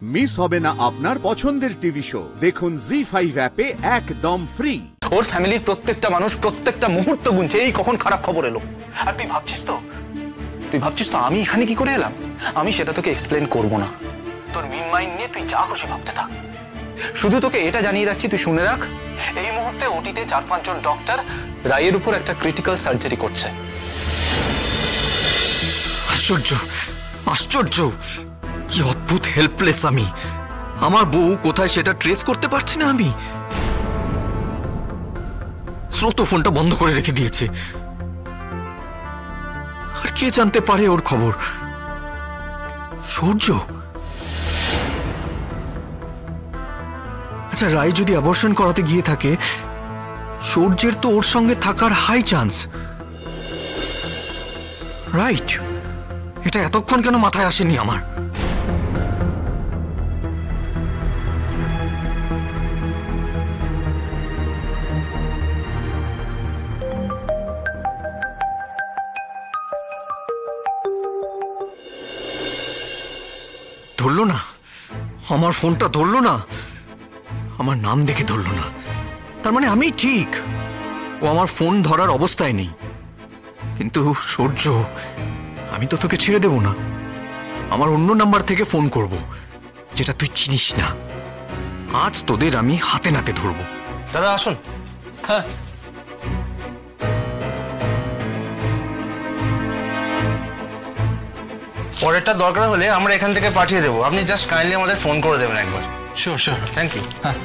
Miss হবে না আপনার পছন্দের টিভি শো। দেখুন জি5 অ্যাপে একদম ফ্রি। ওর ফ্যামিলির প্রত্যেকটা মানুষ প্রত্যেকটা মুহূর্ত গুনছে এই কখন খারাপ খবর এলো। আর তুই ভাবছিস তো আমি এখানে কি করে এলাম? আমি সেটা তোকে এক্সপ্লেন করব না। তোর মেন মাইন্ড নিয়ে তুই যা খুশি ভাবতে থাক। শুধু তোকে এটা জানিয়ে রাখছি, তুই শুনে রাখ, এই মুহূর্তে ওটিতে 4-5 জন ডক্টর রায়ের উপর একটা ক্রিটিক্যাল সার্জারি করছে। আশ্চর্য, আশ্চর্য, কি অদ্ভুত হেল্পলেস আমি। আমার বউ কোথায় সেটা ট্রেস করতে পারছি না আমি। স্রোত ফোনটা বন্ধ করে রেখে দিয়েছে। আর কে জানতে পারে ওর খবর? সূর্য। আচ্ছা, রায় যদি অ্যাবর্শন করাতে গিয়ে থাকে, সূর্যের তো ওর সঙ্গে থাকার হাই চান্স। রাইট, এটা এতক্ষণ কেন মাথায় আসেনি আমার? ধরলো না, আমার ফোনটা ধরলো না, আমার নাম দেখে ধরলো না। তার মানে আমি ঠিক, ও আমার ফোন ধরার অবস্থায় নেই। কিন্তু সূর্য, আমি তো তোকে ছেড়ে দেব না। আমার অন্য নাম্বার থেকে ফোন করব, যেটা তুই চিনিস না। আজ তোদের আমি হাতে নাতে ধরবো। দাদা আসুন। হ্যাঁ, পরেরটা দরকার হলে আমরা এখান থেকে পাঠিয়ে দেবো, আপনি জাস্ট কাইন্ডলি আমাদের ফোন করে দেবেন একবার। Sure sure, thank you. হ্যাঁ,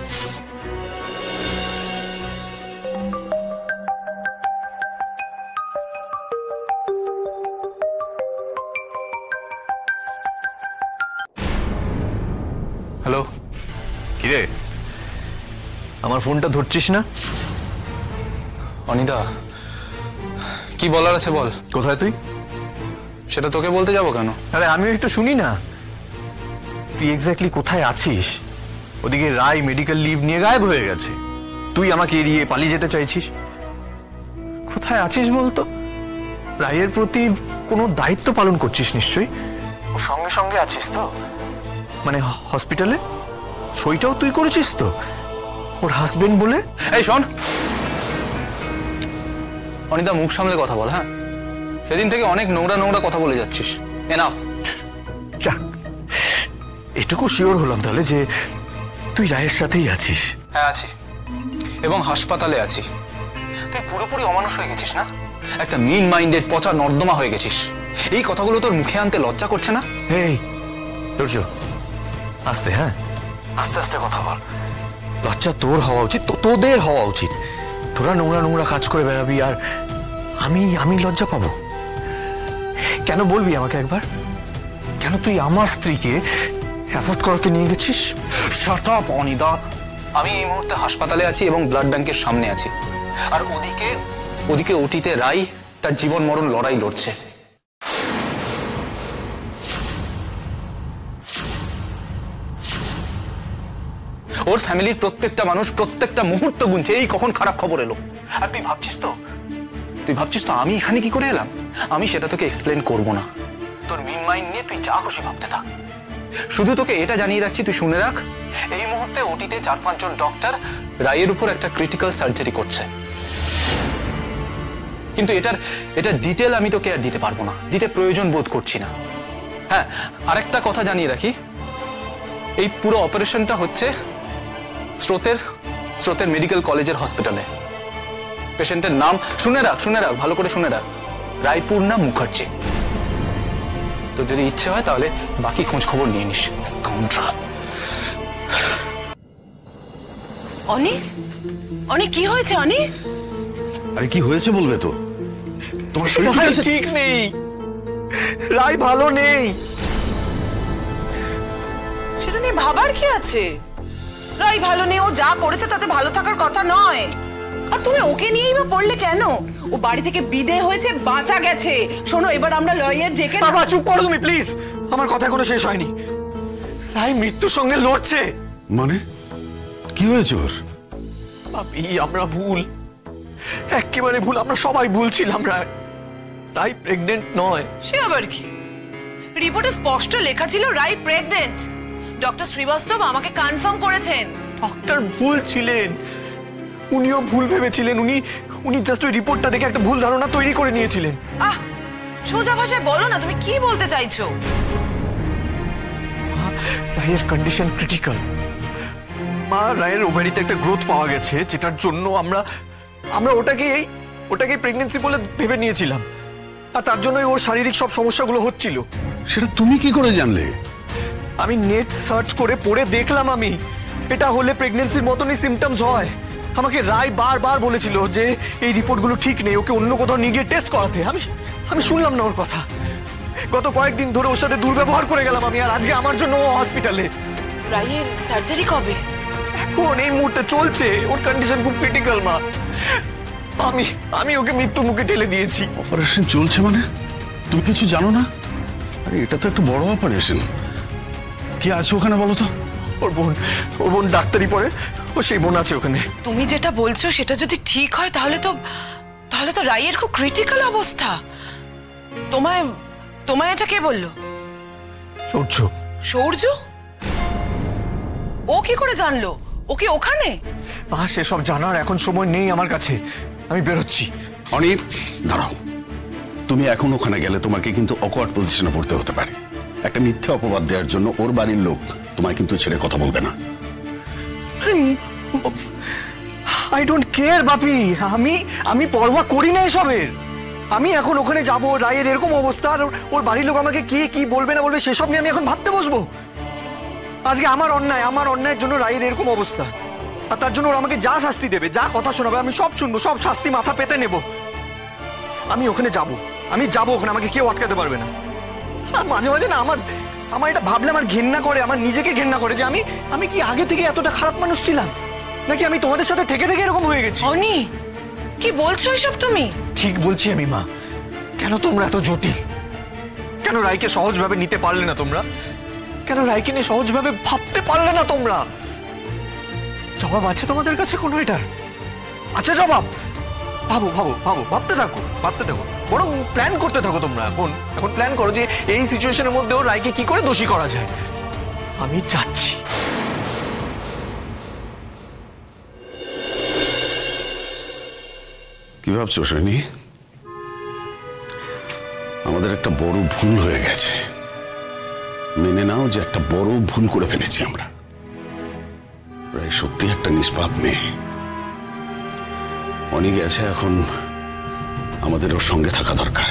হ্যালো। কিরে, আমার ফোনটা ধরছিস না? অনিদা, কি বলার আছে বল। কোথায় তুই? সেটা তোকে বলতে যাবো কেন? আরে আমিও একটু শুনি না, তুই এক্স্যাক্টলি কোথায় আছিস? ওদিকে রায় মেডিকেল লিভ নিয়ে গায়েব হয়ে গেছে, তুই আমাকে এড়িয়ে পালিয়ে যেতে চাইছিস। কোথায় আছিস বলতো? রায়ের প্রতি কোনো দায়িত্ব পালন করছিস নিশ্চয়ই। ওর সঙ্গে সঙ্গে আছিস তো? মানে হসপিটালে সইটাও তুই করেছিস তো ওর হাজবেন্ড বলে? এই শোন অনিদা, মুখ সামলে কথা বল। হ্যাঁ, সেদিন থেকে অনেক নোংরা নোংরা কথা বলে যাচ্ছিস। এনাফ। এটুকু শিওর হলাম তাহলে যে তুই রায়ের সাথেই আছিস। হ্যাঁ আছি, এবং হাসপাতালে আছি। তুই পুরোপুরি অমানুষ হয়ে গেছিস না? একটা মিন মাইন্ডেড পচা নর্দমা হয়ে গেছিস। এই কথাগুলো তোর মুখে আনতে লজ্জা করছে না? এই সূর্য, আস্তে, হ্যাঁ আস্তে আস্তে কথা বল। লজ্জা তোর হওয়া উচিত, তোদের হওয়া উচিত। তোরা নোংরা নোংরা কাজ করে বেড়াবি আর আমি লজ্জা পাবো কেন? বলবি আমাকে একবার, কেন তুই আমার স্ত্রীকে অ্যাভয়েড করাতে নিয়ে গেছিস? শাট আপ অনিদা। আমি এই মুহূর্তে হাসপাতালে আছি এবং ব্লাড ব্যাংকের সামনে আছি। আর ওদিকে ওটিতে রাই তার জীবন মরণ লড়াই লড়ছে। ওর ফ্যামিলির প্রত্যেকটা মানুষ প্রত্যেকটা মুহূর্ত গুনছে এই কখন খারাপ খবর এলো। আর তুই ভাবছিস তো আমি এখানে কি করে এলাম? আমি সেটা তোকে এক্সপ্লেন করব না। তোর মেন মাইন্ড নিয়ে তুই যা খুশি ভাবতে থাক। শুধু তোকে এটা জানিয়ে রাখছি, তুই শুনে রাখ, এই মুহূর্তে ওটিতে 4-5 জন ডক্টর রায়ের উপর একটা ক্রিটিক্যাল সার্জারি করছে। কিন্তু এটার ডিটেল আমি তোকে আর দিতে পারবো না, দিতে প্রয়োজন বোধ করছি না। হ্যাঁ, আরেকটা কথা জানিয়ে রাখি, এই পুরো অপারেশনটা হচ্ছে স্রোতের মেডিকেল কলেজের হসপিটালে। পেশেন্টের নাম শুনে রাখ, ভালো করে শুনে রাখ, রায়পূর্ণা মুখার্জি। তো যদি ইচ্ছে হয় তাহলে বাকি খোঁজ খবর নিয়ে নিস। অনি কি হয়েছে? অনি, আরে কি হয়েছে বলবে তো? তোমার শরীর ঠিক নেই, রায় ভালো নেই। সেটা নিয়ে ভাবার কি আছে? রাই ভালো নেই, ও যা করেছে তাতে ভালো থাকার কথা নয়। আর তুমি ওকে নিয়েই বা পড়লে কেন? ও বাড়ি থেকে বিদেয় হয়েছে, বাঁচা গেছে। শোনো, এবার আমরা লয়ার ডেকে। বাবা চুপ করো তুমি প্লিজ, আমার কথা এখনো শেষ হয়নি। রায় মৃত্যুর সঙ্গে লড়ছে। মানে কি হয়েছে ওর? আমরা ভুল, একেবারে ভুল, আমরা সবাই ভুল ছিলাম। রায় প্রেগনেন্ট নয়। সে আবার কি? রিপোর্টে স্পষ্ট লেখা ছিল রাই প্রেগনেন্ট। ডক্টর শ্রীবাস্তব আমাকে কনফার্ম করেছেন। ডক্টর ভুল ছিলেন, উনিও ভুল ভেবেছিলেন। উনি জাস্ট ওই রিপোর্টটা দেখে একটা ভুল ধারণা তৈরি করে নিয়েছিলেন। আহ, সোজা ভাষায় বলো না, তুমি কি বলতে চাইছো? রায়ের কন্ডিশন ক্রিটিক্যাল। মা, রায়ের ওভারিতে একটা গ্রোথ পাওয়া গেছে, যেটার জন্য আমরা ওটাকেই প্রেগন্যান্সি বলে ভেবে নিয়েছিলাম। আর তার জন্যই ওর শারীরিক সব সমস্যাগুলো হচ্ছিল। সেটা তুমি কি করে জানলে? আমি নেট সার্চ করে পড়ে দেখলাম, আমি এটা হলে প্রেগন্যান্সির মতনই সিমটমস হয়। আমাকে রায় বারবার বলেছিল যে এই রিপোর্টগুলো ঠিক নেই, ওকে অন্য কোথাও নিয়ে গিয়ে টেস্ট করাতে। আমি শুনলাম না ওর কথা। গত কয়েকদিন ধরে ওর সাথে দুর্ব্যবহার করে গেলাম আমি, আর আজকে আমার জন্য ও হসপিটালে। রায়ের সার্জারি কবে? এখন এই মুহূর্তে চলছে। ওর কন্ডিশন খুব ক্রিটিক্যাল মা। আমি ওকে মৃত্যুর মুখে ঠেলে দিয়েছি। অপারেশন চলছে মানে? তুমি কিছু জানো না? আরে এটা তো একটা বড় অপারেশন। কি আছে ওখানে বলো তো? ওর বোন ডাক্তারি পড়ে, ও সেই বোন আছে ওখানে। তুমি যেটা বলছো সেটা যদি ঠিক হয় তাহলে তো রায়ের খুব ক্রিটিক্যাল অবস্থা। তোমায় এটা কে বললো? সূর্য। সূর্য? ও কি করে জানলো? ও কি ওখানে? মা, সেসব জানার এখন সময় নেই আমার কাছে। আমি বেরোচ্ছি। অনিক, দাঁড়াও। তুমি এখন ওখানে গেলে তোমাকে কিন্তু অকওয়ার্ড পজিশনে পড়তে হতে পারে। একটা মিথ্যা অপবাদ দেওয়ার জন্য ওর বাড়ির লোক তোমায় কিন্তু ছেড়ে কথা বলবে না। আই ডোন্ট কেয়ার বাপি। আমি পরোয়া করি না এসবের। আমি এখন ওখানে যাব, রায়ের এরকম অবস্থা, আর ওর বাড়ির লোক আমাকে কে কি বলবে না বলবে সেসব নিয়ে আমি এখন ভাবতে বসবো? আজকে আমার অন্যায়ের জন্য রায়ের এরকম অবস্থা, আর তার জন্য ওরা আমাকে যা শাস্তি দেবে, যা কথা শোনাবে আমি সব শুনবো, সব শাস্তি মাথা পেতে নেব। আমি ওখানে যাব, ওখানে আমাকে কেউ আটকাতে পারবে না। আর মাঝে মাঝে না আমার এটা ভাবলে আমার ঘেন্না করে, আমার নিজেকে ঘেন্না করে যে আমি কি আগে থেকে এতটা খারাপ মানুষ ছিলাম, নাকি আমি তোমাদের সাথে থেকে থেকে এরকম হয়ে গেছি? অনি, কি বলছো এসব তুমি? ঠিক বলছি আমি মা। কেন তোমরা এত জটিল? কেন রায়কে সহজভাবে নিতে পারলে না তোমরা? কেন রায়কে নিয়ে সহজভাবে ভাবতে পারলে না তোমরা? জবাব আছে তোমাদের কাছে কোনো এটার? আচ্ছা জবাব? ভাবো ভাবো ভাবো, ভাবতে থাকো বরং প্ল্যান করতে থাকো তোমরা। এখন প্ল্যান করো যে এই সিচুয়েশনের মধ্যেও রায়কে কি করে দোষী করা যায়। আমি যাচ্ছি। কি ভাবছো সৈনী? আমাদের একটা বড় ভুল হয়ে গেছে। মেনে নাও যে একটা বড় ভুল করে ফেলেছি আমরা। প্রায় সত্যি একটা নিষ্পাপ মেয়ে। অনেক গেছে, এখন আমাদের ওর সঙ্গে থাকা দরকার।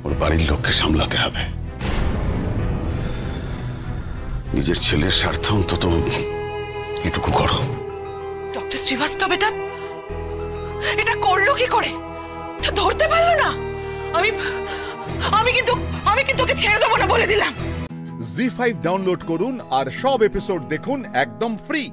ওর বাড়ির লোককে সামলাতে হবে। নিজের ছেলের স্বার্থে অন্তত এটুকু করো। ডক্টর শ্রীবাস্তব এটা করলো কি করে? ধরতে পারলো না? আমি কিন্তু ওকে ছেড়ে দেবো না বলে দিলাম। জি5 ডাউনলোড করুন আর সব এপিসোড দেখুন একদম ফ্রি।